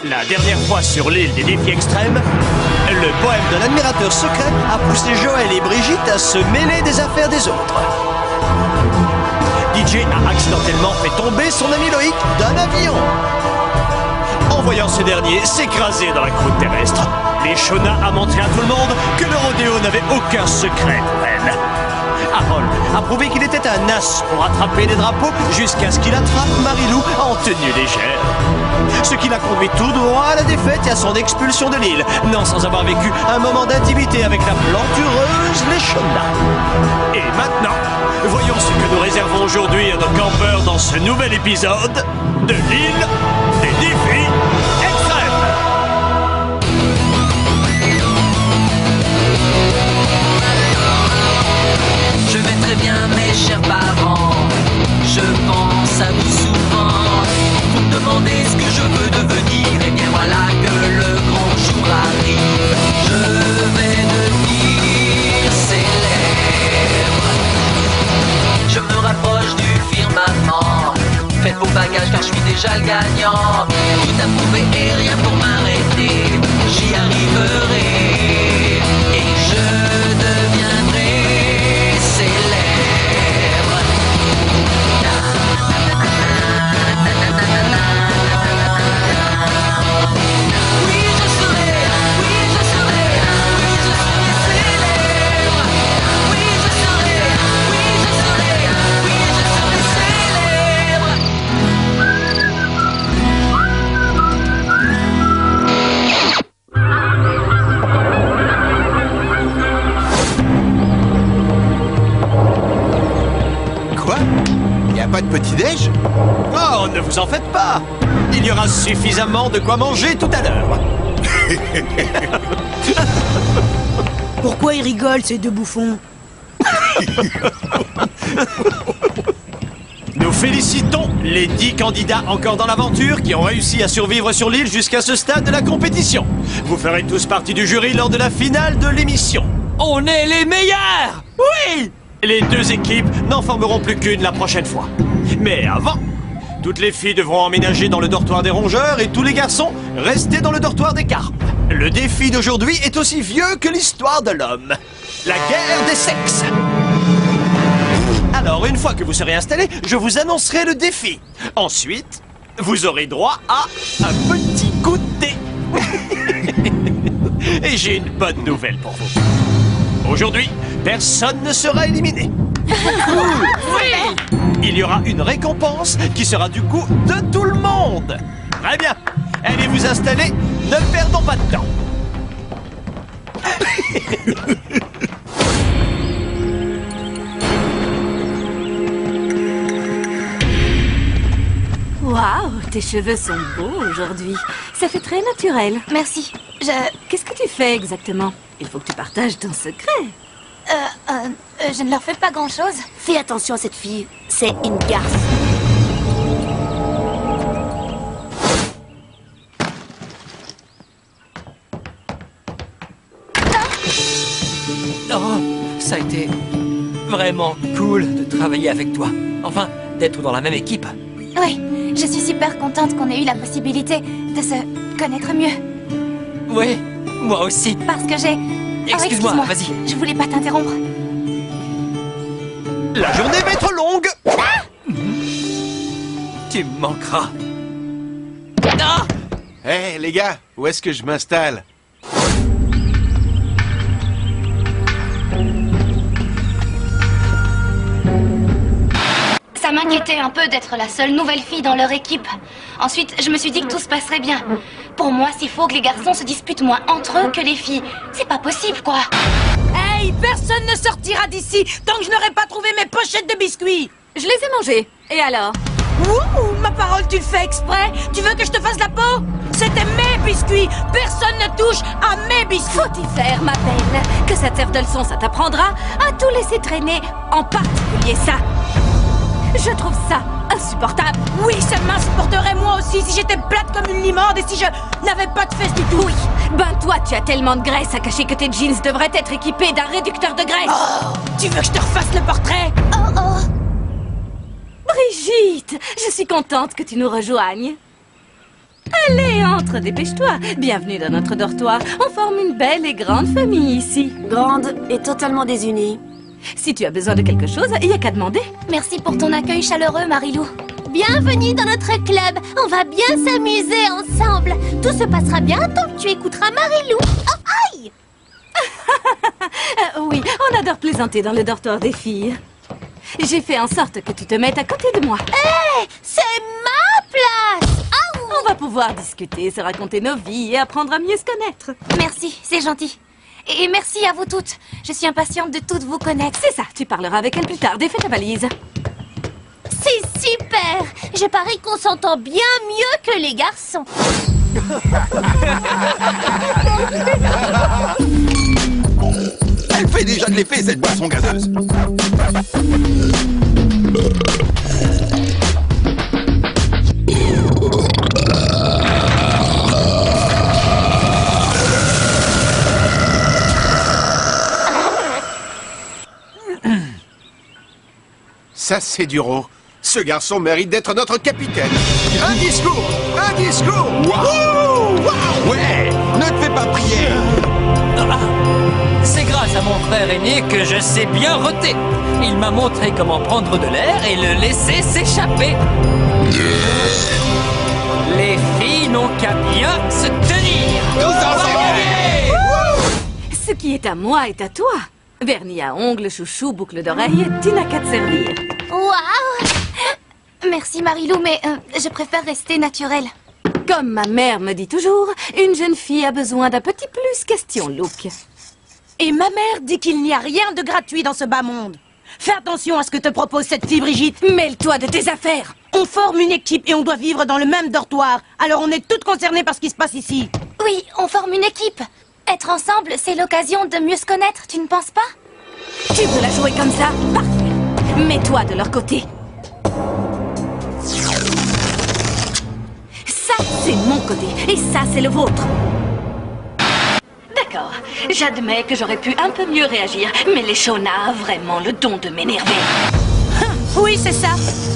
La dernière fois sur l'île des défis extrêmes, le poème de l'admirateur secret a poussé Joël et Brigitte à se mêler des affaires des autres. DJ a accidentellement fait tomber son ami Loïc d'un avion. En voyant ce dernier s'écraser dans la croûte terrestre, les Shona a montré à tout le monde que le rodéo n'avait aucun secret pour elle. Harold a prouvé qu'il était un as pour attraper les drapeaux jusqu'à ce qu'il attrape Marilou en tenue légère. Ce qui l'a conduit tout droit à la défaite et à son expulsion de l'île, non sans avoir vécu un moment d'intimité avec la plantureuse les Shona. Et maintenant, voyons ce que nous réservons aujourd'hui à nos campeurs dans ce nouvel épisode de l'île des défis extrêmes. Je vais très bien mes chers parents, je pense à vous souvent. Vous me demandez ce que je veux devenir, et bien voilà que le grand jour arrive. Je vais devenir célèbre. Je me rapproche du firmament. Faites vos bagages car je suis déjà le gagnant. Tout à prouver et rien pour m'arrêter. J'y arriverai et je deviendrai célèbre. Oui, je serai, oui, je serai, oui, je serai célèbre. Oui, je serai, oui, je serai, oui, je serai célèbre. Quoi? Y a pas de petit-déj? Oh, ne vous en faites pas! Il y aura suffisamment de quoi manger tout à l'heure. Pourquoi ils rigolent, ces deux bouffons? Nous félicitons les 10 candidats encore dans l'aventure qui ont réussi à survivre sur l'île jusqu'à ce stade de la compétition. Vous ferez tous partie du jury lors de la finale de l'émission. On est les meilleurs! Oui! Les deux équipes n'en formeront plus qu'une la prochaine fois. Mais avant, toutes les filles devront emménager dans le dortoir des rongeurs et tous les garçons rester dans le dortoir des carpes. Le défi d'aujourd'hui est aussi vieux que l'histoire de l'homme. La guerre des sexes. Alors, une fois que vous serez installés, je vous annoncerai le défi. Ensuite, vous aurez droit à un petit goûter. Et j'ai une bonne nouvelle pour vous. Aujourd'hui, personne ne sera éliminé. Oui! Il y aura une récompense qui sera du goût de tout le monde. Très bien. Allez vous installer, ne perdons pas de temps. Waouh, tes cheveux sont beaux aujourd'hui. Ça fait très naturel. Merci. Qu'est-ce que tu fais exactement? Il faut que tu partages ton secret. Je ne leur fais pas grand-chose. Fais attention à cette fille, c'est une garce. Oh, ça a été vraiment cool de travailler avec toi. Enfin, d'être dans la même équipe. Oui, je suis super contente qu'on ait eu la possibilité de se connaître mieux. Oui, moi aussi. Parce que j'ai... Excuse-moi, vas-y. Je voulais pas t'interrompre. La journée va être longue. Tu me manqueras. Ah! Hé, les gars, où est-ce que je m'installe? Ça m'inquiétait un peu d'être la seule nouvelle fille dans leur équipe. Ensuite, je me suis dit que tout se passerait bien. Pour moi, c'est faux que les garçons se disputent moins entre eux que les filles. C'est pas possible, quoi. Hey, personne ne sortira d'ici tant que je n'aurai pas trouvé mes pochettes de biscuits. Je les ai mangés. Et alors? Ouh, ma parole, tu le fais exprès? Tu veux que je te fasse la peau? C'était mes biscuits. Personne ne touche à mes biscuits. Faut y faire, ma belle. Que ça te serve de leçon, ça t'apprendra à tout laisser traîner. En particulier ça. Je trouve ça insupportable. Oui, ça m'insupporterait moi aussi si j'étais plate comme une limande et si je n'avais pas de fesses du tout. Oui, ben toi, tu as tellement de graisse à cacher que tes jeans devraient être équipés d'un réducteur de graisse. Oh, tu veux que je te refasse le portrait? Brigitte, je suis contente que tu nous rejoignes. Allez, entre, dépêche-toi. Bienvenue dans notre dortoir. On forme une belle et grande famille ici. Grande et totalement désunie. Si tu as besoin de quelque chose, il n'y a qu'à demander. Merci pour ton accueil chaleureux, Marilou. Bienvenue dans notre club. On va bien s'amuser ensemble. Tout se passera bien tant que tu écouteras Marilou. Oh, aïe! Oui, on adore plaisanter dans le dortoir des filles. J'ai fait en sorte que tu te mettes à côté de moi. Hé, c'est ma place. On va pouvoir discuter, se raconter nos vies et apprendre à mieux se connaître. Merci, c'est gentil. Et merci à vous toutes. Je suis impatiente de toutes vous connaître. C'est ça, tu parleras avec elle plus tard. Défais ta valise. C'est super. Je parie qu'on s'entend bien mieux que les garçons. Elle fait déjà de l'effet, cette boisson gazeuse. Ça, c'est du Ro. Ce garçon mérite d'être notre capitaine. Un discours! Un discours! Wow. Ouais, ne te fais pas prier. C'est grâce à mon frère aîné que je sais bien roter. Il m'a montré comment prendre de l'air et le laisser s'échapper. Les filles n'ont qu'à bien se tenir. Ce qui est à moi est à toi. Vernis à ongles, chouchou, boucle d'oreille, tu n'as qu'à te servir. Waouh! Merci, Marilou, mais je préfère rester naturelle. Comme ma mère me dit toujours, une jeune fille a besoin d'un petit plus question look. Et ma mère dit qu'il n'y a rien de gratuit dans ce bas monde. Fais attention à ce que te propose cette fille, Brigitte. Mêle-toi de tes affaires. On forme une équipe et on doit vivre dans le même dortoir. Alors on est toutes concernées par ce qui se passe ici. Oui, on forme une équipe. Être ensemble, c'est l'occasion de mieux se connaître, tu ne penses pas? Tu veux la jouer comme ça? Parfait. Mets-toi de leur côté. Ça, c'est mon côté. Et ça, c'est le vôtre. D'accord. J'admets que j'aurais pu un peu mieux réagir. Mais les Shona a vraiment le don de m'énerver. Oui, c'est ça.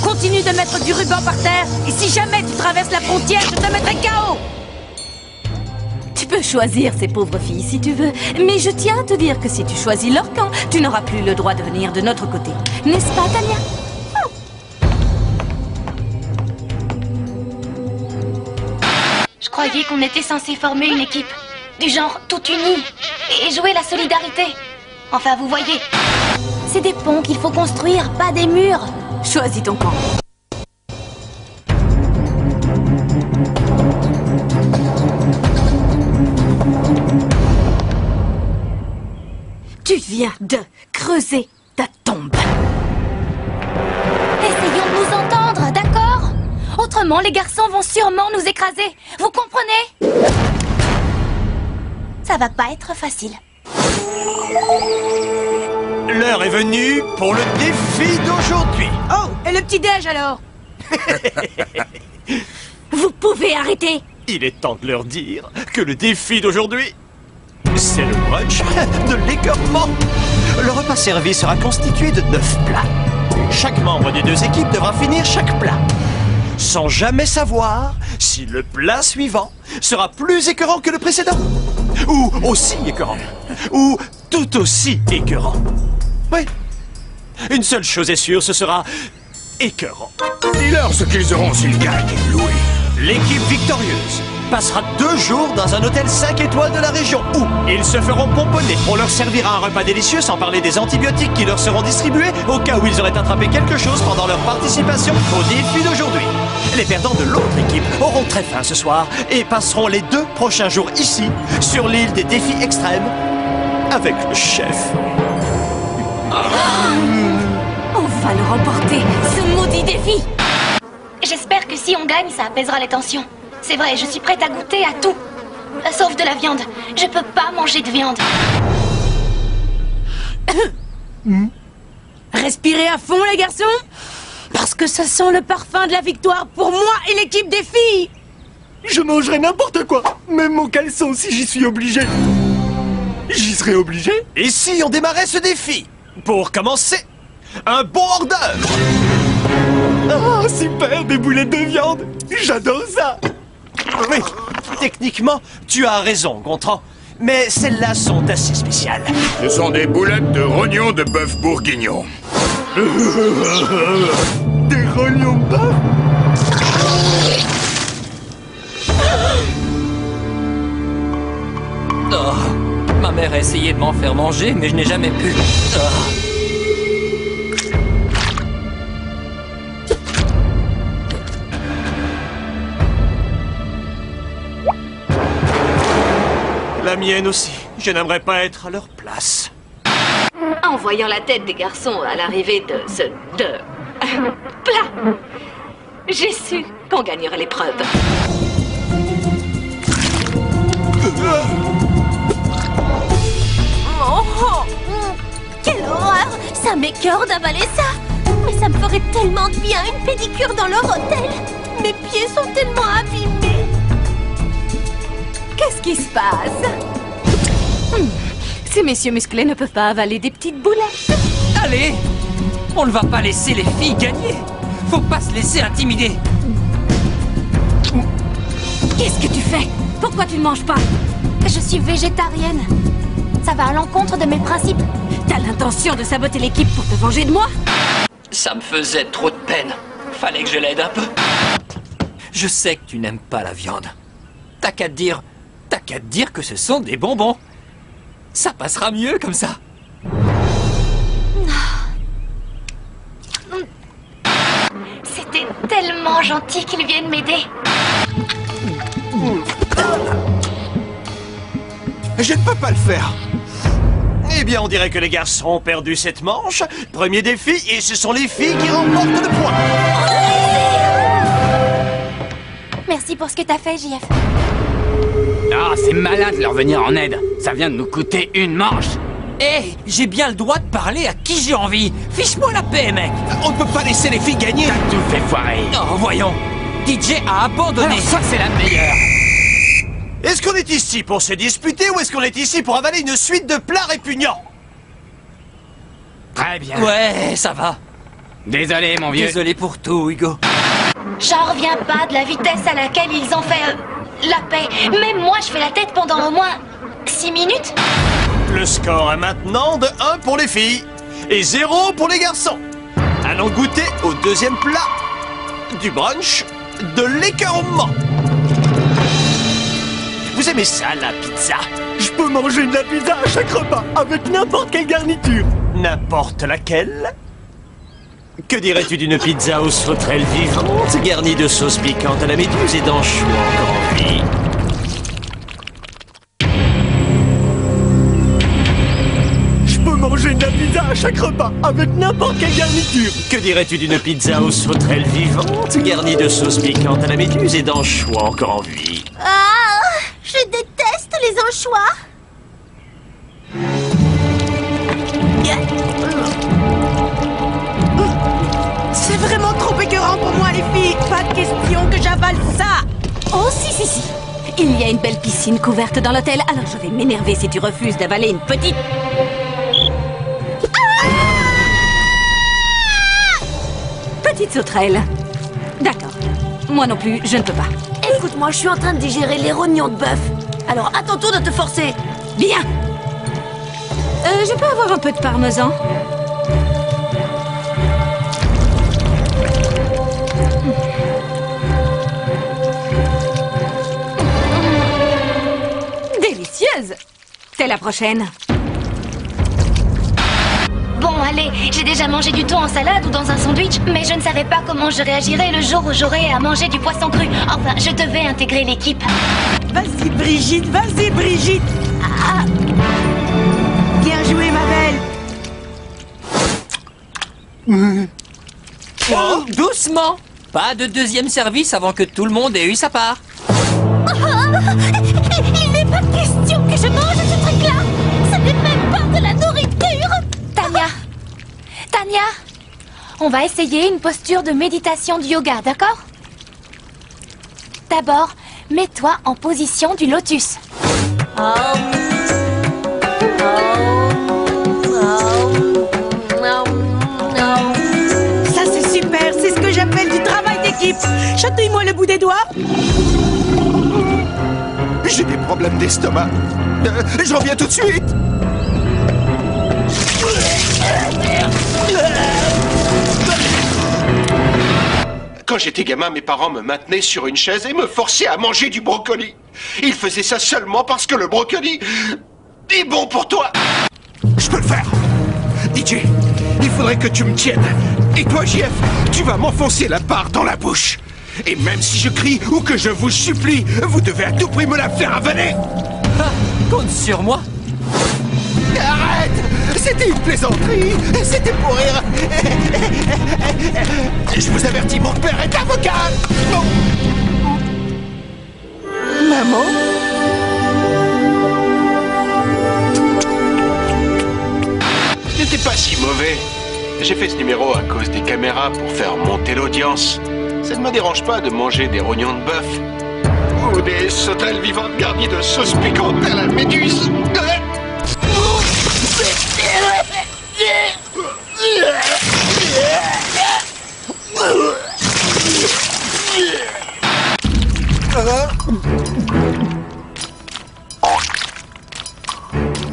Continue de mettre du ruban par terre. Et si jamais tu traverses la frontière, je te mettrai KO. Tu peux choisir ces pauvres filles si tu veux. Mais je tiens à te dire que si tu choisis leur camp, tu n'auras plus le droit de venir de notre côté. N'est-ce pas, Tania? Je croyais qu'on était censé former une équipe. Du genre toute unie. Et jouer la solidarité. Enfin, vous voyez. C'est des ponts qu'il faut construire, pas des murs. Choisis ton camp. Tu viens de creuser ta tombe. Essayons de nous entendre, d'accord? Autrement, les garçons vont sûrement nous écraser. Vous comprenez? Ça va pas être facile. L'heure est venue pour le défi d'aujourd'hui. Oh, et le petit-déj alors? Vous pouvez arrêter. Il est temps de leur dire que le défi d'aujourd'hui, c'est le brunch de l'écœurement. Le repas servi sera constitué de 9 plats. Chaque membre des deux équipes devra finir chaque plat, sans jamais savoir si le plat suivant sera plus écœurant que le précédent, ou aussi écœurant, ou tout aussi écœurant. Oui. Une seule chose est sûre, ce sera écœurant. Dis-leur ce qu'ils auront s'ils gagnent, Louis. L'équipe victorieuse passera 2 jours dans un hôtel 5 étoiles de la région où ils se feront pomponner. On leur servira un repas délicieux sans parler des antibiotiques qui leur seront distribués au cas où ils auraient attrapé quelque chose pendant leur participation au défi d'aujourd'hui. Les perdants de l'autre équipe auront très faim ce soir et passeront les 2 prochains jours ici, sur l'île des défis extrêmes, avec le chef. On va le remporter, ce maudit défi. J'espère que si on gagne, ça apaisera les tensions. C'est vrai, je suis prête à goûter à tout. Sauf de la viande. Je peux pas manger de viande. Respirez à fond, les garçons. Parce que ça sent le parfum de la victoire pour moi et l'équipe des filles. Je mangerai n'importe quoi, même mon caleçon si j'y suis obligé. J'y serai obligé. Et si on démarrait ce défi? Pour commencer, un bon hors d'œuvre. Oh, super, des boulettes de viande. J'adore ça. Oui, techniquement, tu as raison, Gontran. Mais celles-là sont assez spéciales. Ce sont des boulettes de rognons de bœuf bourguignon. Des rognons de bœuf? Oh, ma mère a essayé de m'en faire manger, mais je n'ai jamais pu. Oh. La mienne aussi. Je n'aimerais pas être à leur place. En voyant la tête des garçons à l'arrivée de ce... plat, j'ai su qu'on gagnerait l'épreuve. Quelle horreur! Ça m'écœure d'avaler ça! Mais ça me ferait tellement de bien, une pédicure dans leur hôtel! Mes pieds sont tellement abîmés! Qu'est-ce qui se passe? Ces messieurs musclés ne peuvent pas avaler des petites boulettes. Allez! On ne va pas laisser les filles gagner! Faut pas se laisser intimider! Qu'est-ce que tu fais? Pourquoi tu ne manges pas? Je suis végétarienne. Ça va à l'encontre de mes principes. T'as l'intention de saboter l'équipe pour te venger de moi? Ça me faisait trop de peine. Fallait que je l'aide un peu. Je sais que tu n'aimes pas la viande. T'as qu'à te dire que ce sont des bonbons. Ça passera mieux comme ça. C'était tellement gentil qu'ils viennent m'aider. Je ne peux pas le faire. Eh bien, on dirait que les garçons ont perdu cette manche. Premier défi, et ce sont les filles qui remportent le point. Merci pour ce que t'as fait, JF. Ah, c'est malin de leur venir en aide. Ça vient de nous coûter une manche. Hé, j'ai bien le droit de parler à qui j'ai envie. Fiche-moi la paix, mec. On ne peut pas laisser les filles gagner. T'as tout fait foirer. Oh, voyons. DJ a abandonné. Alors ça, c'est la meilleure. Est-ce qu'on est ici pour se disputer ou est-ce qu'on est ici pour avaler une suite de plats répugnants? Très bien. Ouais, ça va. Désolé, mon vieux. Désolé pour tout, Hugo. J'en reviens pas de la vitesse à laquelle ils ont fait la paix. Même moi, je fais la tête pendant au moins 6 minutes. Le score est maintenant de 1 pour les filles et 0 pour les garçons. Allons goûter au deuxième plat du brunch de l'écœurement. Vous aimez ça, la pizza? Je peux manger de la pizza à chaque repas, avec n'importe quelle garniture. N'importe laquelle? Que dirais-tu d'une pizza aux sauterelles vivantes, garnie de sauce piquante à la méduse et d'anchois encore en vie? Je peux manger de la pizza à chaque repas, avec n'importe quelle garniture. Que dirais-tu d'une pizza aux sauterelles vivantes, garnie de sauce piquante à la méduse et d'anchois encore en vie? Ah! Je déteste les anchois! C'est vraiment trop écœurant pour moi, les filles. Pas de question que j'avale ça. Oh, si. Il y a une belle piscine couverte dans l'hôtel, alors je vais m'énerver si tu refuses d'avaler une petite... Petite sauterelle. D'accord. Moi non plus, je ne peux pas. Écoute-moi, je suis en train de digérer les rognons de bœuf. Alors, à ton tour de te forcer. Bien. Je peux avoir un peu de parmesan? Délicieuse. T'es la prochaine. Bon, allez, j'ai déjà mangé du thon en salade ou dans un sandwich, mais je ne savais pas comment je réagirais le jour où j'aurais à manger du poisson cru. Enfin, je devais intégrer l'équipe. Vas-y, Brigitte, vas-y, Brigitte. Ah. Bien joué, ma belle. Oh, doucement. Pas de deuxième service avant que tout le monde ait eu sa part. Il n'est pas question que je mange ce truc-là. Ce n'est même pas de la nourriture. Tania, on va essayer une posture de méditation du yoga, d'accord? D'abord, mets-toi en position du lotus. Ça, c'est super. C'est ce que j'appelle du travail d'équipe. Chatouille-moi le bout des doigts. J'ai des problèmes d'estomac. Je reviens tout de suite. Quand j'étais gamin, mes parents me maintenaient sur une chaise et me forçaient à manger du brocoli. Ils faisaient ça seulement parce que le brocoli est bon pour toi. Je peux le faire. DJ, il faudrait que tu me tiennes. Et toi, JF, tu vas m'enfoncer la barre dans la bouche. Et même si je crie ou que je vous supplie, vous devez à tout prix me la faire avaler. Ah, compte sur moi. Arrête! C'était une plaisanterie! C'était pour rire! Je vous avertis, mon père est avocat! Bon. Maman? Ce n'était pas si mauvais. J'ai fait ce numéro à cause des caméras pour faire monter l'audience. Ça ne me dérange pas de manger des rognons de bœuf. Ou des sauterelles vivantes garnies de sauce piquante à la méduse.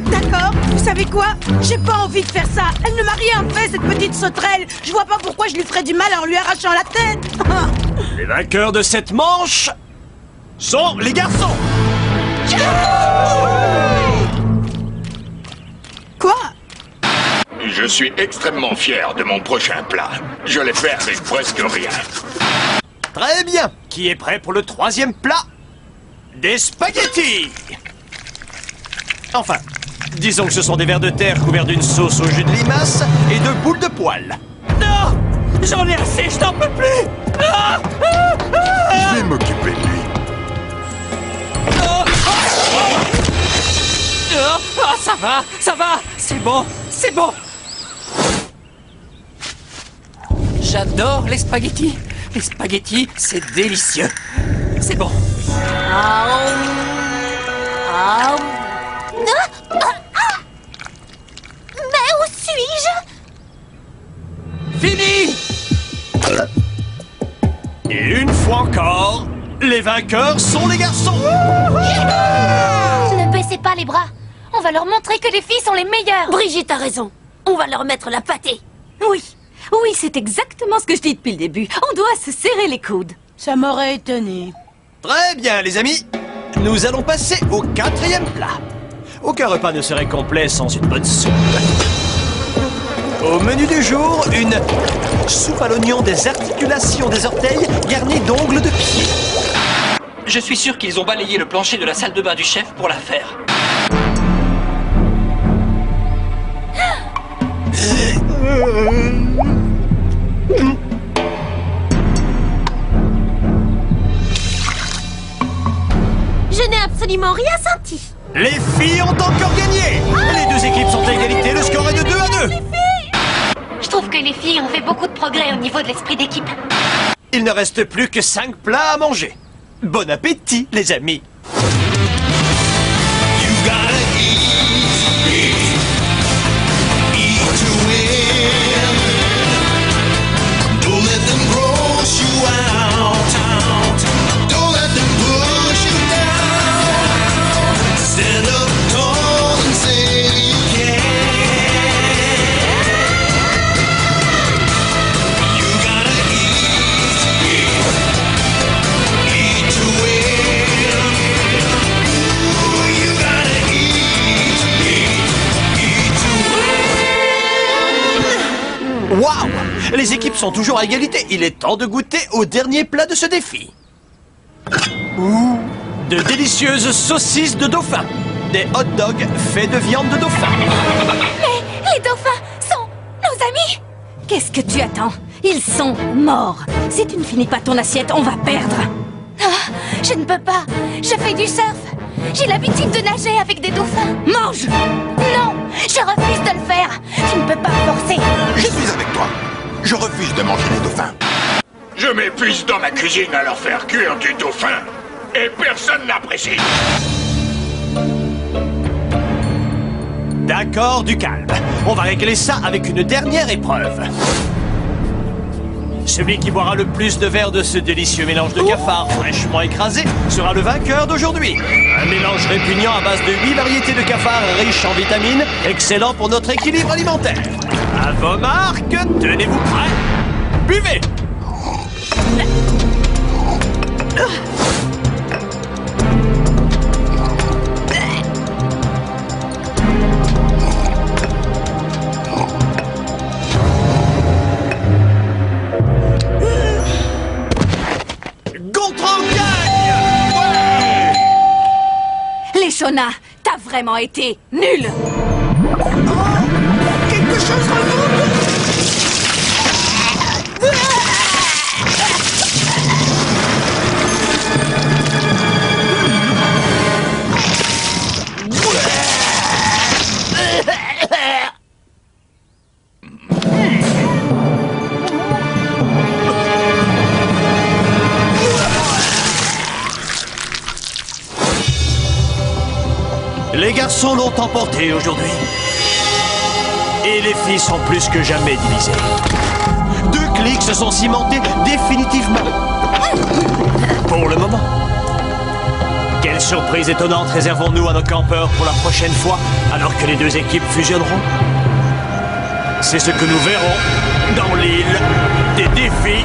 D'accord, vous savez quoi? J'ai pas envie de faire ça. Elle ne m'a rien fait, cette petite sauterelle. Je vois pas pourquoi je lui ferais du mal en lui arrachant la tête. Les vainqueurs de cette manche sont les garçons. Quoi? Je suis extrêmement fier de mon prochain plat. Je l'ai fait avec presque rien. Très bien. Qui est prêt pour le troisième plat? Des spaghettis. Enfin, disons que ce sont des vers de terre couverts d'une sauce au jus de limace et de boules de poil. Non! J'en ai assez, je n'en peux plus! Ah! Je vais m'occuper de lui. Ça va, c'est bon, c'est bon. J'adore les spaghettis. Les spaghettis, c'est délicieux. C'est bon. Mais où suis-je? Fini! Et une fois encore, les vainqueurs sont les garçons. Ne baissez pas les bras. On va leur montrer que les filles sont les meilleures. Brigitte a raison. On va leur mettre la pâtée. Oui, c'est exactement ce que je dis depuis le début. On doit se serrer les coudes. Ça m'aurait étonné. Très bien, les amis. Nous allons passer au quatrième plat. Aucun repas ne serait complet sans une bonne soupe. Au menu du jour, une soupe à l'oignon des articulations des orteils garnie d'ongles de pied. Je suis sûr qu'ils ont balayé le plancher de la salle de bain du chef pour la faire. Je n'ai absolument rien senti. Les filles ont encore gagné. Les deux équipes sont à égalité, le score est de 2-2. Je trouve que les filles ont fait beaucoup de progrès au niveau de l'esprit d'équipe. Il ne reste plus que 5 plats à manger. Bon appétit, les amis. Waouh! Les équipes sont toujours à égalité. Il est temps de goûter au dernier plat de ce défi. De délicieuses saucisses de dauphin. Des hot dogs faits de viande de dauphin. Mais les dauphins sont nos amis. Qu'est-ce que tu attends? Ils sont morts. Si tu ne finis pas ton assiette, on va perdre. Ah, je ne peux pas. Je fais du surf. J'ai l'habitude de nager avec des dauphins. Mange! Non, je refuse de le faire. Tu ne peux pas me forcer. Je suis avec toi. Je refuse de manger les dauphins. Je m'épuise dans ma cuisine à leur faire cuire du dauphin. Et personne n'apprécie. D'accord, du calme. On va régler ça avec une dernière épreuve. Celui qui boira le plus de verres de ce délicieux mélange de cafards fraîchement écrasé sera le vainqueur d'aujourd'hui. Un mélange répugnant à base de 8 variétés de cafards riches en vitamines, excellent pour notre équilibre alimentaire. À vos marques, tenez-vous prêts. Buvez! Les Shona, t'as vraiment été nul. Quelque chose remonte. Les garçons l'ont emporté aujourd'hui. Et les filles sont plus que jamais divisées. 2 clics se sont cimentés définitivement. Pour le moment. Quelle surprise étonnante réservons-nous à nos campeurs pour la prochaine fois, alors que les 2 équipes fusionneront? C'est ce que nous verrons dans l'île des défis